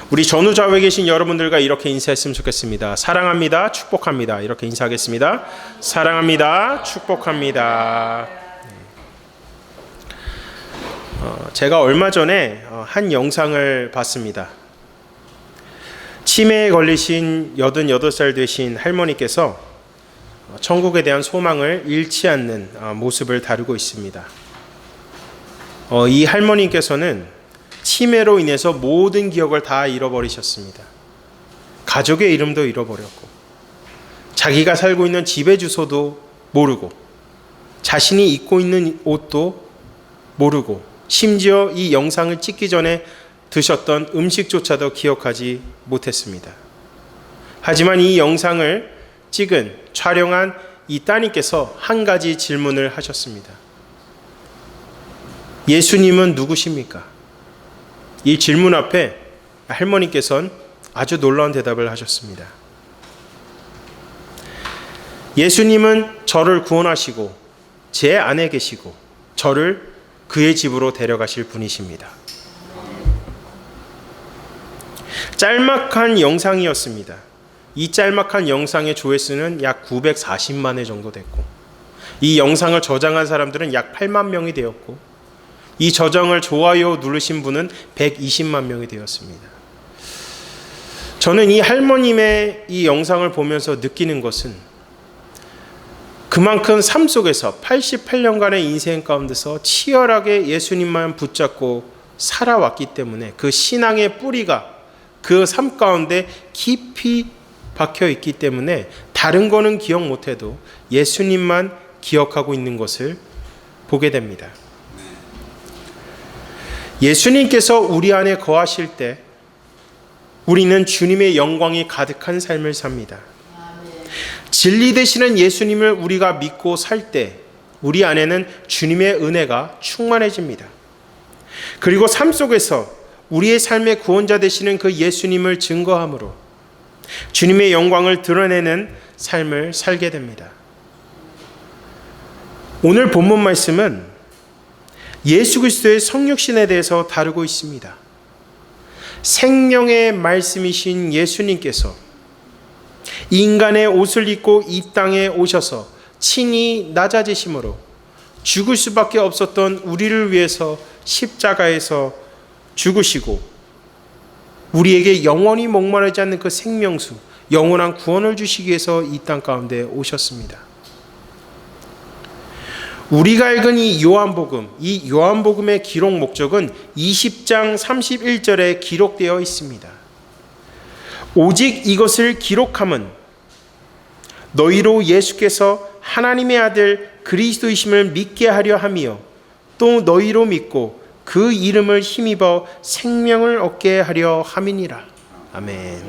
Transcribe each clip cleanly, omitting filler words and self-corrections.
우리 전후좌우에 계신 여러분들과 이렇게 인사했으면 좋겠습니다. 사랑합니다. 축복합니다. 이렇게 인사하겠습니다. 사랑합니다. 축복합니다. 제가 얼마 전에 한 영상을 봤습니다. 치매에 걸리신 88살 되신 할머니께서 천국에 대한 소망을 잃지 않는 모습을 다루고 있습니다. 이 할머니께서는 치매로 인해서 모든 기억을 다 잃어버리셨습니다. 가족의 이름도 잃어버렸고, 자기가 살고 있는 집의 주소도 모르고, 자신이 입고 있는 옷도 모르고, 심지어 이 영상을 찍기 전에 드셨던 음식조차도 기억하지 못했습니다. 하지만 이 영상을 촬영한 이 따님께서 한 가지 질문을 하셨습니다. 예수님은 누구십니까? 이 질문 앞에 할머니께서는 아주 놀라운 대답을 하셨습니다. 예수님은 저를 구원하시고 제 안에 계시고 저를 그의 집으로 데려가실 분이십니다. 짤막한 영상이었습니다. 이 짤막한 영상의 조회수는 약 940만 회 정도 됐고, 이 영상을 저장한 사람들은 약 8만 명이 되었고, 이 저장을 좋아요 누르신 분은 120만 명이 되었습니다. 저는 이 할머님의 이 영상을 보면서 느끼는 것은 그만큼 삶 속에서 88년간의 인생 가운데서 치열하게 예수님만 붙잡고 살아왔기 때문에 그 신앙의 뿌리가 그 삶 가운데 깊이 박혀 있기 때문에 다른 거는 기억 못해도 예수님만 기억하고 있는 것을 보게 됩니다. 예수님께서 우리 안에 거하실 때 우리는 주님의 영광이 가득한 삶을 삽니다. 진리 되시는 예수님을 우리가 믿고 살 때 우리 안에는 주님의 은혜가 충만해집니다. 그리고 삶 속에서 우리의 삶의 구원자 되시는 그 예수님을 증거함으로 주님의 영광을 드러내는 삶을 살게 됩니다. 오늘 본문 말씀은 예수 그리스도의 성육신에 대해서 다루고 있습니다. 생명의 말씀이신 예수님께서 인간의 옷을 입고 이 땅에 오셔서 친히 낮아지심으로 죽을 수밖에 없었던 우리를 위해서 십자가에서 죽으시고 우리에게 영원히 목마르지 않는 그 생명수, 영원한 구원을 주시기 위해서 이 땅 가운데 오셨습니다. 우리가 읽은 이 요한복음의 기록 목적은 20장 31절에 기록되어 있습니다. 오직 이것을 기록함은 너희로 예수께서 하나님의 아들 그리스도이심을 믿게 하려 함이요 또 너희로 믿고 그 이름을 힘입어 생명을 얻게 하려 함이니라. 아멘.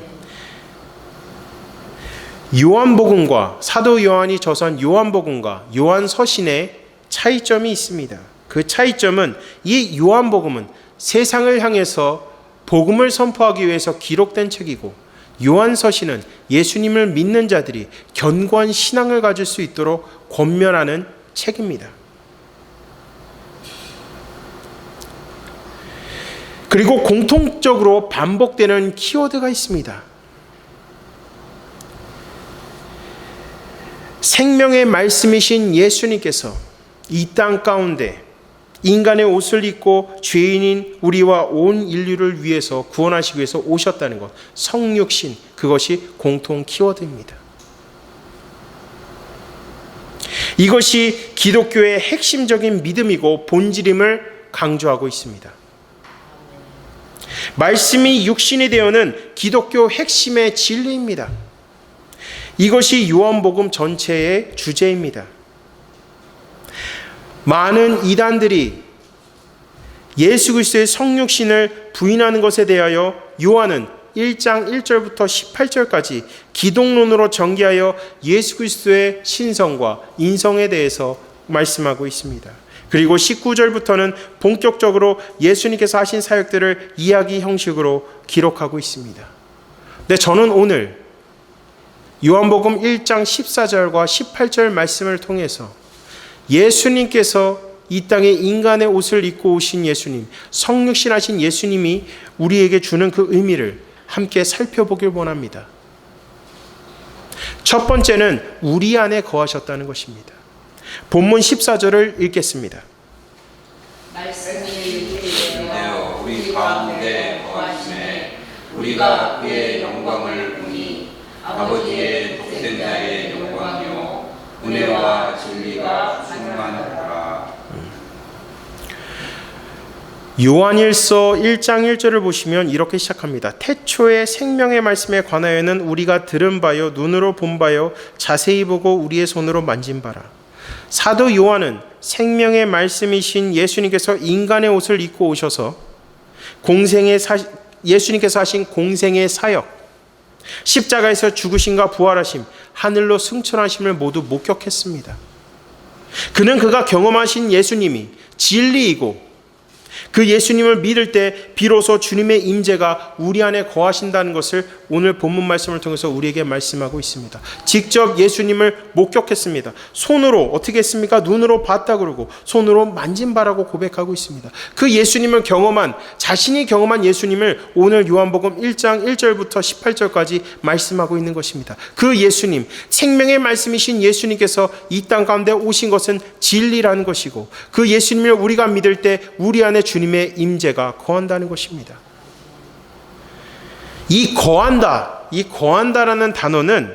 요한복음과 사도 요한이 저선 요한복음과 요한서신의 차이점이 있습니다. 그 차이점은 이 요한복음은 세상을 향해서 복음을 선포하기 위해서 기록된 책이고, 요한서신은 예수님을 믿는 자들이 견고한 신앙을 가질 수 있도록 권면하는 책입니다. 그리고 공통적으로 반복되는 키워드가 있습니다. 생명의 말씀이신 예수님께서 이 땅 가운데 인간의 옷을 입고 죄인인 우리와 온 인류를 위해서 구원하시기 위해서 오셨다는 것, 성육신, 그것이 공통 키워드입니다. 이것이 기독교의 핵심적인 믿음이고 본질임을 강조하고 있습니다. 말씀이 육신이 되어는 기독교 핵심의 진리입니다. 이것이 요한복음 전체의 주제입니다. 많은 이단들이 예수 그리스도의 성육신을 부인하는 것에 대하여 요한은 1장 1절부터 18절까지 기독론으로 전개하여 예수 그리스도의 신성과 인성에 대해서 말씀하고 있습니다. 그리고 19절부터는 본격적으로 예수님께서 하신 사역들을 이야기 형식으로 기록하고 있습니다. 근데 저는 오늘 요한복음 1장 14절과 18절 말씀을 통해서 예수님께서 이 땅에 인간의 옷을 입고 오신 예수님, 성육신하신 예수님이 우리에게 주는 그 의미를 함께 살펴보길 원합니다. 첫 번째는 우리 안에 거하셨다는 것입니다. 본문 14절을 읽겠습니다. 말씀이 되어 우리 가운데 거하시네. 우리가 그의 영광을 보니 아버지의 독생자의 영광이요 은혜와 진리가 충만하더라. 요한일서 1장 1절을 보시면 이렇게 시작합니다. 태초에 생명의 말씀에 관하여는 우리가 들은 바요 눈으로 본 바요 자세히 보고 우리의 손으로 만진 바라. 사도 요한은 생명의 말씀이신 예수님께서 인간의 옷을 입고 오셔서 예수님께서 하신 공생의 사역, 십자가에서 죽으심과 부활하심, 하늘로 승천하심을 모두 목격했습니다. 그는 그가 경험하신 예수님이 진리이고 그 예수님을 믿을 때 비로소 주님의 임재가 우리 안에 거하신다는 것을 오늘 본문 말씀을 통해서 우리에게 말씀하고 있습니다. 직접 예수님을 목격했습니다. 손으로 어떻게 했습니까? 눈으로 봤다 그러고 손으로 만진 바라고 고백하고 있습니다. 그 예수님을 자신이 경험한 예수님을 오늘 요한복음 1장 1절부터 18절까지 말씀하고 있는 것입니다. 그 예수님, 생명의 말씀이신 예수님께서 이 땅 가운데 오신 것은 진리라는 것이고 그 예수님을 우리가 믿을 때 우리 안에 주님의 임재가 거한다는 것입니다. 이 거한다라는 단어는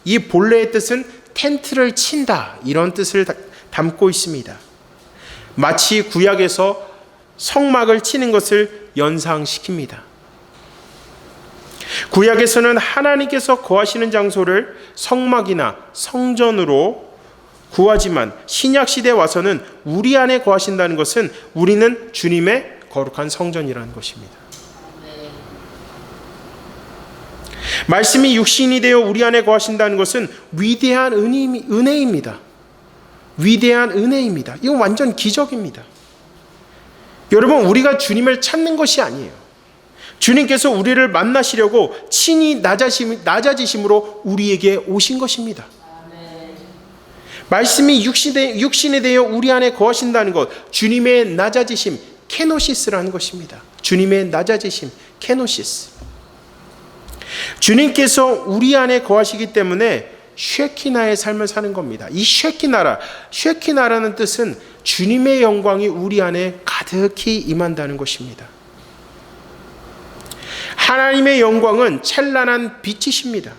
이 본래의 뜻은 텐트를 친다 이런 뜻을 담고 있습니다. 마치 구약에서 성막을 치는 것을 연상시킵니다. 구약에서는 하나님께서 거하시는 장소를 성막이나 성전으로 구하지만 신약 시대에 와서는 우리 안에 거하신다는 것은 우리는 주님의 거룩한 성전이라는 것입니다. 말씀이 육신이 되어 우리 안에 거하신다는 것은 위대한 은혜입니다. 위대한 은혜입니다. 이건 완전 기적입니다. 여러분, 우리가 주님을 찾는 것이 아니에요. 주님께서 우리를 만나시려고 친히 낮아지심으로 우리에게 오신 것입니다. 말씀이 육신이 되어 우리 안에 거하신다는 것, 주님의 낮아지심, 케노시스라는 것입니다. 주님의 낮아지심, 케노시스. 주님께서 우리 안에 거하시기 때문에 쉐키나의 삶을 사는 겁니다. 이 쉐키나라는 뜻은 주님의 영광이 우리 안에 가득히 임한다는 것입니다. 하나님의 영광은 찬란한 빛이십니다.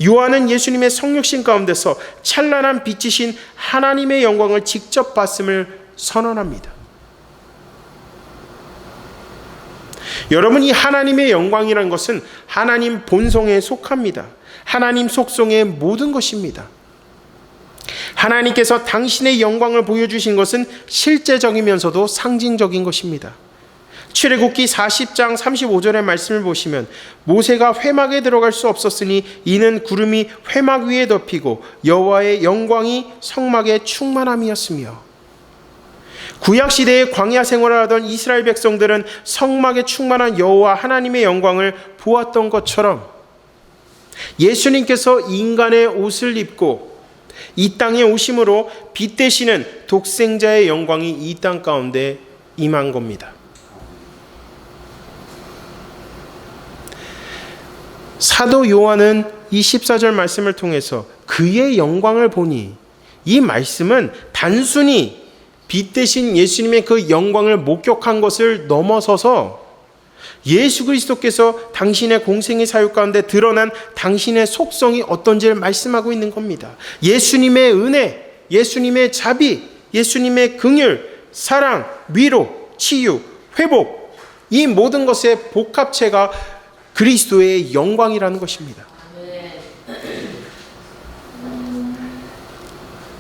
요한은 예수님의 성육신 가운데서 찬란한 빛이신 하나님의 영광을 직접 봤음을 선언합니다. 여러분, 이 하나님의 영광이라는 것은 하나님 본성에 속합니다. 하나님 속성의 모든 것입니다. 하나님께서 당신의 영광을 보여주신 것은 실제적이면서도 상징적인 것입니다. 출애굽기 40장 35절의 말씀을 보시면 모세가 회막에 들어갈 수 없었으니 이는 구름이 회막 위에 덮이고 여호와의 영광이 성막에 충만함이었으며, 구약시대에 광야 생활을 하던 이스라엘 백성들은 성막에 충만한 여호와 하나님의 영광을 보았던 것처럼 예수님께서 인간의 옷을 입고 이 땅에 오심으로 빛 되시는 독생자의 영광이 이 땅 가운데 임한 겁니다. 사도 요한은 이 14절 말씀을 통해서 그의 영광을 보니, 이 말씀은 단순히 빛 대신 예수님의 그 영광을 목격한 것을 넘어서서 예수 그리스도께서 당신의 공생의 사역 가운데 드러난 당신의 속성이 어떤지를 말씀하고 있는 겁니다. 예수님의 은혜, 예수님의 자비, 예수님의 긍휼, 사랑, 위로, 치유, 회복, 이 모든 것의 복합체가 그리스도의 영광이라는 것입니다.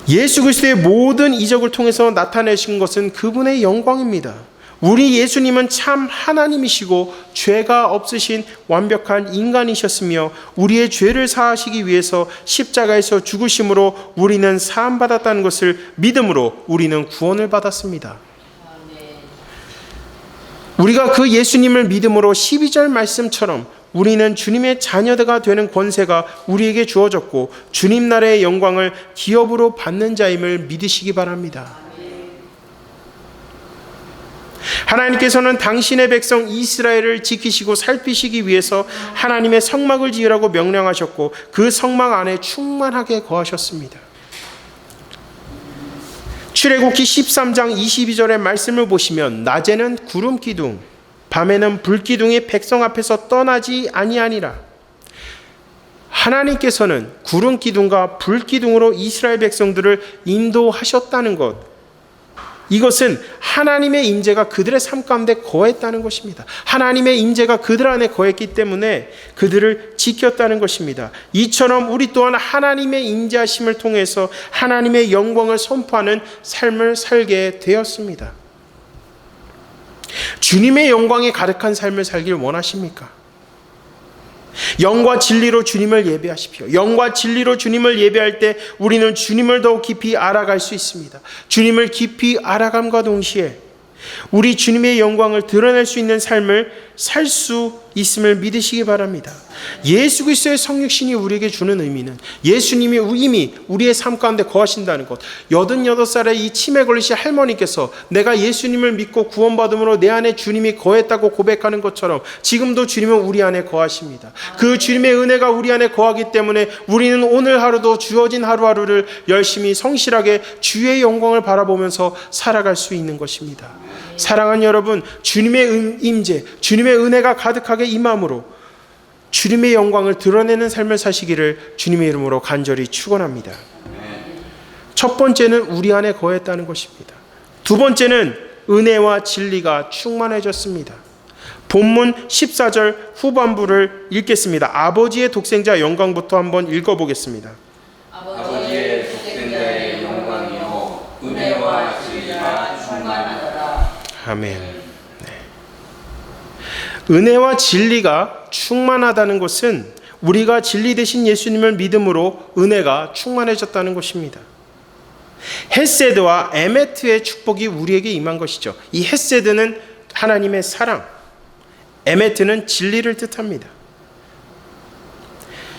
예수 그리스도의 모든 이적을 통해서 나타내신 것은 그분의 영광입니다. 우리 예수님은 참 하나님이시고 죄가 없으신 완벽한 인간이셨으며 우리의 죄를 사하시기 위해서 십자가에서 죽으심으로 우리는 사함받았다는 것을 믿음으로 우리는 구원을 받았습니다. 우리가 그 예수님을 믿음으로 12절 말씀처럼 우리는 주님의 자녀가 되는 권세가 우리에게 주어졌고 주님 나라의 영광을 기업으로 받는 자임을 믿으시기 바랍니다. 하나님께서는 당신의 백성 이스라엘을 지키시고 살피시기 위해서 하나님의 성막을 지으라고 명령하셨고 그 성막 안에 충만하게 거하셨습니다. 출애굽기 13장 22절의 말씀을 보시면 낮에는 구름 기둥, 밤에는 불 기둥이 백성 앞에서 떠나지 아니하니라. 하나님께서는 구름 기둥과 불 기둥으로 이스라엘 백성들을 인도하셨다는 것, 이것은 하나님의 임재가 그들의 삶 가운데 거했다는 것입니다. 하나님의 임재가 그들 안에 거했기 때문에 그들을 지켰다는 것입니다. 이처럼 우리 또한 하나님의 임재하심을 통해서 하나님의 영광을 선포하는 삶을 살게 되었습니다. 주님의 영광이 가득한 삶을 살길 원하십니까? 영과 진리로 주님을 예배하십시오. 영과 진리로 주님을 예배할 때 우리는 주님을 더욱 깊이 알아갈 수 있습니다. 주님을 깊이 알아감과 동시에 우리 주님의 영광을 드러낼 수 있는 삶을 살 수 있음을 믿으시기 바랍니다. 예수 그리스도의 성육신이 우리에게 주는 의미는 예수님이 이미 우리의 삶 가운데 거하신다는 것. 88살의 이 치매 걸리신 할머니께서 내가 예수님을 믿고 구원받음으로 내 안에 주님이 거했다고 고백하는 것처럼 지금도 주님은 우리 안에 거하십니다. 그 주님의 은혜가 우리 안에 거하기 때문에 우리는 오늘 하루도 주어진 하루하루를 열심히 성실하게 주의 영광을 바라보면서 살아갈 수 있는 것입니다. 사랑하는 여러분, 주님의 임재, 주님의 은혜가 가득하게 임함으로 주님의 영광을 드러내는 삶을 사시기를 주님의 이름으로 간절히 축원합니다. 첫 번째는 우리 안에 거했다는 것입니다. 두 번째는 은혜와 진리가 충만해졌습니다. 본문 14절 후반부를 읽겠습니다. 아버지의 독생자 영광부터 한번 읽어보겠습니다. 아버지의 독생자의 영광이요 은혜와 진리가 충만하더라. 아멘. 은혜와 진리가 충만하다는 것은 우리가 진리 되신 예수님을 믿음으로 은혜가 충만해졌다는 것입니다. 헤세드와 에메트의 축복이 우리에게 임한 것이죠. 이 헤세드는 하나님의 사랑, 에메트는 진리를 뜻합니다.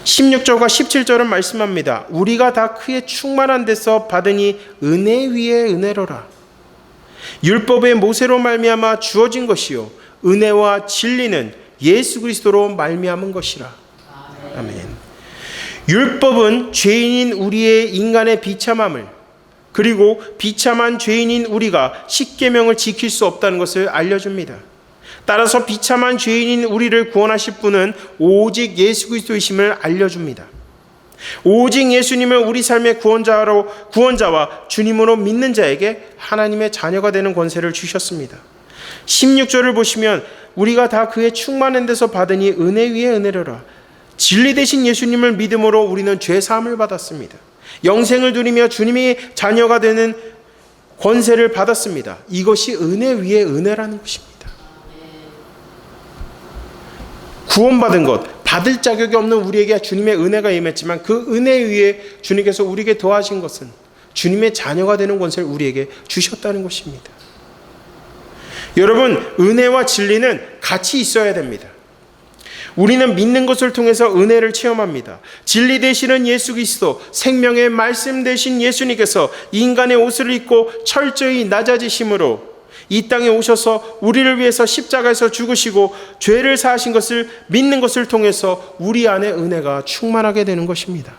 16절과 17절은 말씀합니다. 우리가 다 그의 충만한 데서 받으니 은혜 위에 은혜로라. 율법의 모세로 말미암아 주어진 것이요 은혜와 진리는 예수 그리스도로 말미암은 것이라. 아멘. 율법은 죄인인 우리의 인간의 비참함을, 그리고 비참한 죄인인 우리가 십계명을 지킬 수 없다는 것을 알려줍니다. 따라서 비참한 죄인인 우리를 구원하실 분은 오직 예수 그리스도이심을 알려줍니다. 오직 예수님을 우리 삶의 구원자와 주님으로 믿는 자에게 하나님의 자녀가 되는 권세를 주셨습니다. 16절을 보시면 우리가 다 그의 충만한 데서 받으니 은혜 위에 은혜로라. 진리 되신 예수님을 믿음으로 우리는 죄 사함을 받았습니다. 영생을 누리며 주님의 자녀가 되는 권세를 받았습니다. 이것이 은혜 위에 은혜라는 것입니다. 구원받은 것, 받을 자격이 없는 우리에게 주님의 은혜가 임했지만 그 은혜 위에 주님께서 우리에게 더하신 것은 주님의 자녀가 되는 권세를 우리에게 주셨다는 것입니다. 여러분, 은혜와 진리는 같이 있어야 됩니다. 우리는 믿는 것을 통해서 은혜를 체험합니다. 진리 되시는 예수 그리스도, 생명의 말씀 되신 예수님께서 인간의 옷을 입고 철저히 낮아지심으로 이 땅에 오셔서 우리를 위해서 십자가에서 죽으시고 죄를 사하신 것을 믿는 것을 통해서 우리 안에 은혜가 충만하게 되는 것입니다.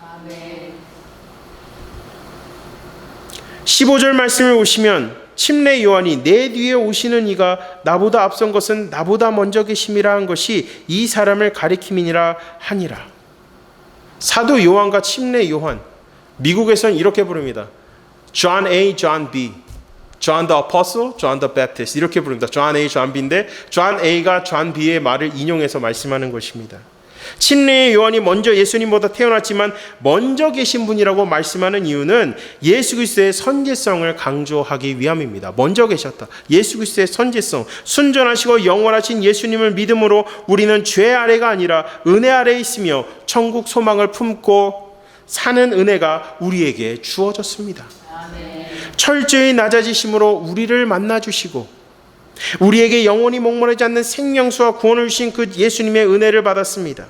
15절 말씀을 보시면 침례 요한이 내 뒤에 오시는 이가 나보다 앞선 것은 나보다 먼저 계심이라 한 것이 이 사람을 가리킴이니라 하니라. 사도 요한과 침례 요한, 미국에서는 이렇게 부릅니다. John A, John B, John the Apostle, John the Baptist 이렇게 부릅니다. John A, John B인데 John A가 John B의 말을 인용해서 말씀하는 것입니다. 침례 요한이 먼저 예수님보다 태어났지만 먼저 계신 분이라고 말씀하는 이유는 예수 그리스도의 선제성을 강조하기 위함입니다. 먼저 계셨다. 예수 그리스도의 선제성, 순전하시고 영원하신 예수님을 믿음으로 우리는 죄 아래가 아니라 은혜 아래에 있으며 천국 소망을 품고 사는 은혜가 우리에게 주어졌습니다. 철저히 낮아지심으로 우리를 만나주시고 우리에게 영원히 목마르지 않는 생명수와 구원을 주신 그 예수님의 은혜를 받았습니다.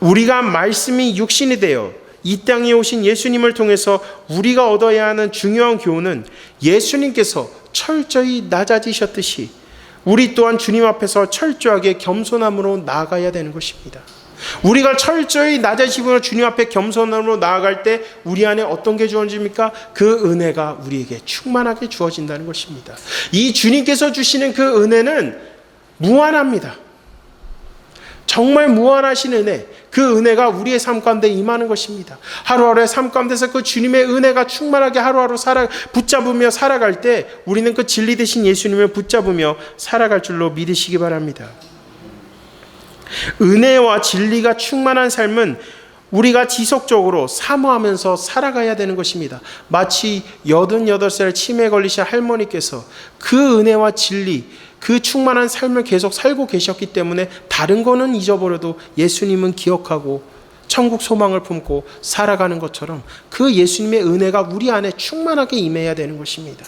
우리가 말씀이 육신이 되어 이 땅에 오신 예수님을 통해서 우리가 얻어야 하는 중요한 교훈은 예수님께서 철저히 낮아지셨듯이 우리 또한 주님 앞에서 철저하게 겸손함으로 나아가야 되는 것입니다. 우리가 철저히 낮아지고 주님 앞에 겸손함으로 나아갈 때 우리 안에 어떤 게 주어집니까? 그 은혜가 우리에게 충만하게 주어진다는 것입니다. 이 주님께서 주시는 그 은혜는 무한합니다. 정말 무한하신 은혜, 그 은혜가 우리의 삶 가운데 임하는 것입니다. 하루하루의 삶 가운데서 그 주님의 은혜가 충만하게 하루하루 붙잡으며 살아갈 때 우리는 그 진리 되신 예수님을 붙잡으며 살아갈 줄로 믿으시기 바랍니다. 은혜와 진리가 충만한 삶은 우리가 지속적으로 사모하면서 살아가야 되는 것입니다. 마치 88살 치매에 걸리신 할머니께서 그 은혜와 진리, 그 충만한 삶을 계속 살고 계셨기 때문에 다른 거는 잊어버려도 예수님은 기억하고 천국 소망을 품고 살아가는 것처럼 그 예수님의 은혜가 우리 안에 충만하게 임해야 되는 것입니다.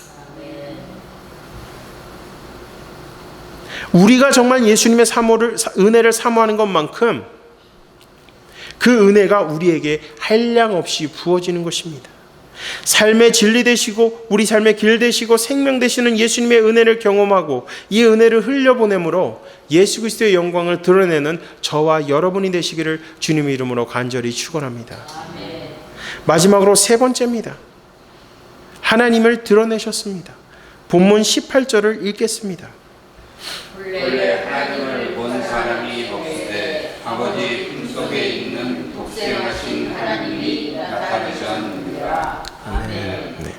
우리가 정말 예수님의 은혜를 사모하는 것만큼 그 은혜가 우리에게 한량없이 부어지는 것입니다. 삶의 진리 되시고 우리 삶의 길 되시고 생명 되시는 예수님의 은혜를 경험하고 이 은혜를 흘려보내므로 예수 그리스도의 영광을 드러내는 저와 여러분이 되시기를 주님의 이름으로 간절히 축원합니다. 마지막으로 세 번째입니다. 하나님을 드러내셨습니다. 본문 18절을 읽겠습니다. 본래 하나님을 본 사람이 없으되 아버지 품속에 있는 독생하신 하나님이 나타나셨느니라. 아멘. 네.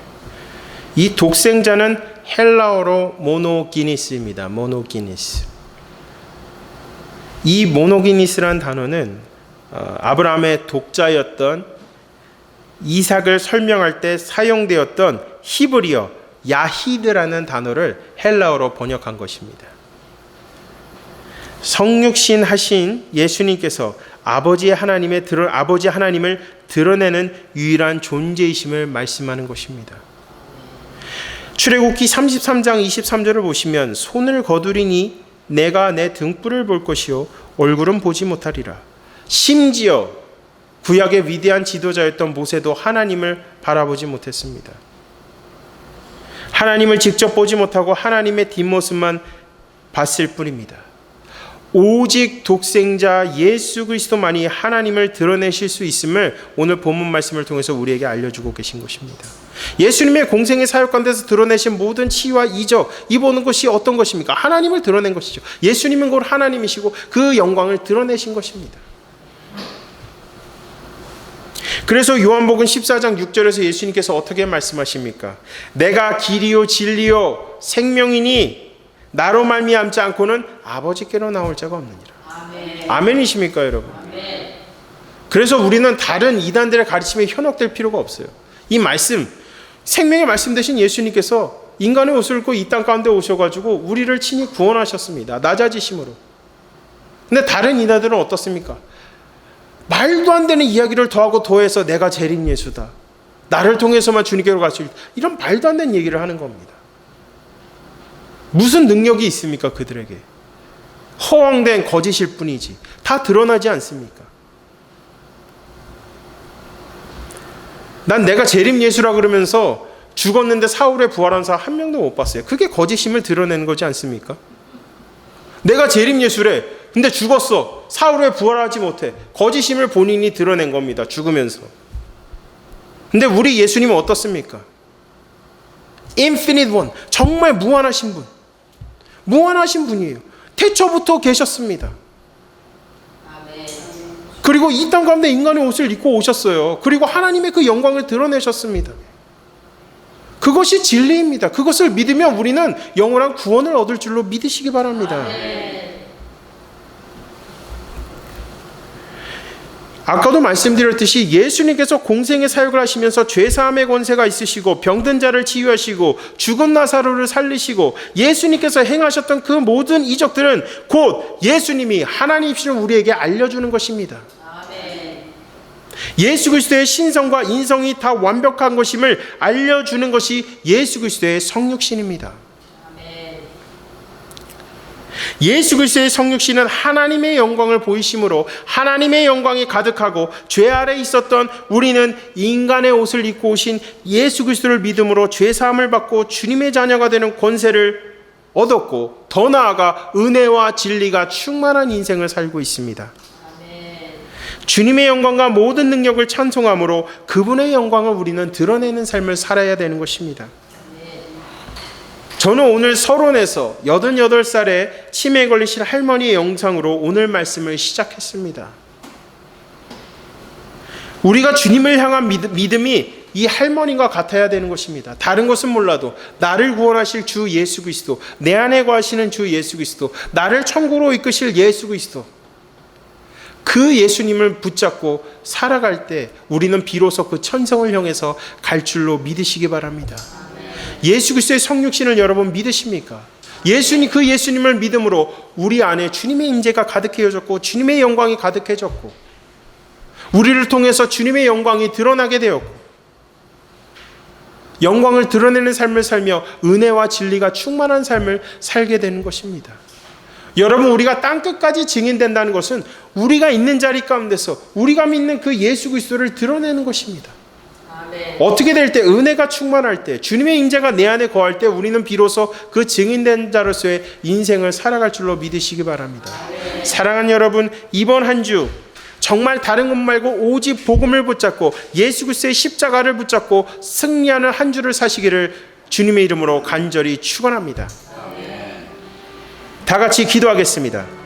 이 독생자는 헬라어로 모노기니스입니다. 모노기니스. 이 모노기니스란 단어는 아브라함의 독자였던 이삭을 설명할 때 사용되었던 히브리어 야히드라는 단어를 헬라어로 번역한 것입니다. 성육신 하신 예수님께서 아버지 하나님을 드러내는 유일한 존재이심을 말씀하는 것입니다. 출애굽기 33장 23절을 보시면 손을 거두리니 내가 내 등불을 볼 것이요 얼굴은 보지 못하리라. 심지어 구약의 위대한 지도자였던 모세도 하나님을 바라보지 못했습니다. 하나님을 직접 보지 못하고 하나님의 뒷모습만 봤을 뿐입니다. 오직 독생자 예수 그리스도만이 하나님을 드러내실 수 있음을 오늘 본문 말씀을 통해서 우리에게 알려주고 계신 것입니다. 예수님의 공생의 사역 가운데서 드러내신 모든 치유와 이적, 이 보는 것이 어떤 것입니까? 하나님을 드러낸 것이죠. 예수님은 곧 하나님이시고 그 영광을 드러내신 것입니다. 그래서 요한복음 14장 6절에서 예수님께서 어떻게 말씀하십니까? 내가 길이요 진리요 생명이니 나로 말미암지 않고는 아버지께로 나올 자가 없느니라. 아멘. 아멘이십니까 여러분? 아멘. 그래서 우리는 다른 이단들의 가르침에 현혹될 필요가 없어요. 이 말씀, 생명의 말씀 되신 예수님께서 인간의 옷을 입고 이 땅 가운데 오셔가지고 우리를 친히 구원하셨습니다. 낮아지심으로. 근데 다른 이단들은 어떻습니까? 말도 안 되는 이야기를 더하고 더해서 내가 재림 예수다. 나를 통해서만 주님께로 갈 수 있다. 이런 말도 안 되는 얘기를 하는 겁니다. 무슨 능력이 있습니까 그들에게? 허황된 거짓일 뿐이지 다 드러나지 않습니까? 난 내가 재림 예수라 그러면서 죽었는데 사흘에 부활한 사람 한 명도 못 봤어요. 그게 거짓임을 드러내는 거지 않습니까? 내가 재림 예수래. 근데 죽었어. 사흘에 부활하지 못해. 거짓임을 본인이 드러낸 겁니다. 죽으면서. 근데 우리 예수님은 어떻습니까? Infinite One. 정말 무한하신 분. 무한하신 분이에요. 태초부터 계셨습니다. 그리고 이 땅 가운데 인간의 옷을 입고 오셨어요. 그리고 하나님의 그 영광을 드러내셨습니다. 그것이 진리입니다. 그것을 믿으면 우리는 영원한 구원을 얻을 줄로 믿으시기 바랍니다. 아까도 말씀드렸듯이 예수님께서 공생의 사역을 하시면서 죄사함의 권세가 있으시고 병든 자를 치유하시고 죽은 나사로를 살리시고 예수님께서 행하셨던 그 모든 이적들은 곧 예수님이 하나님이시를 우리에게 알려주는 것입니다. 예수 그리스도의 신성과 인성이 다 완벽한 것임을 알려주는 것이 예수 그리스도의 성육신입니다. 예수 그리스도의 성육신은 하나님의 영광을 보이심으로 하나님의 영광이 가득하고 죄 아래 있었던 우리는 인간의 옷을 입고 오신 예수 그리스도를 믿음으로 죄 사함을 받고 주님의 자녀가 되는 권세를 얻었고, 더 나아가 은혜와 진리가 충만한 인생을 살고 있습니다. 주님의 영광과 모든 능력을 찬송함으로 그분의 영광을 우리는 드러내는 삶을 살아야 되는 것입니다. 저는 오늘 서론에서 88살에 치매에 걸리신 할머니의 영상으로 오늘 말씀을 시작했습니다. 우리가 주님을 향한 믿음이 이 할머니가 같아야 되는 것입니다. 다른 것은 몰라도 나를 구원하실 주 예수 그리스도, 내 안에 거하시는 주 예수 그리스도, 나를 천국으로 이끄실 예수 그리스도, 그 예수님을 붙잡고 살아갈 때 우리는 비로소 그 천성을 향해서 갈 줄로 믿으시기 바랍니다. 예수 그리스도의 성육신을 여러분 믿으십니까? 그 예수님을 믿음으로 우리 안에 주님의 임재가 가득해졌고 주님의 영광이 가득해졌고 우리를 통해서 주님의 영광이 드러나게 되었고 영광을 드러내는 삶을 살며 은혜와 진리가 충만한 삶을 살게 되는 것입니다. 여러분, 우리가 땅끝까지 증인된다는 것은 우리가 있는 자리 가운데서 우리가 믿는 그 예수 그리스도를 드러내는 것입니다. 어떻게 될 때? 은혜가 충만할 때, 주님의 임재가 내 안에 거할 때 우리는 비로소 그 증인된 자로서의 인생을 살아갈 줄로 믿으시기 바랍니다. 사랑하는 여러분, 이번 한 주 정말 다른 것 말고 오직 복음을 붙잡고 예수 그리스도의 십자가를 붙잡고 승리하는 한 주를 사시기를 주님의 이름으로 간절히 축원합니다. 다 같이 기도하겠습니다.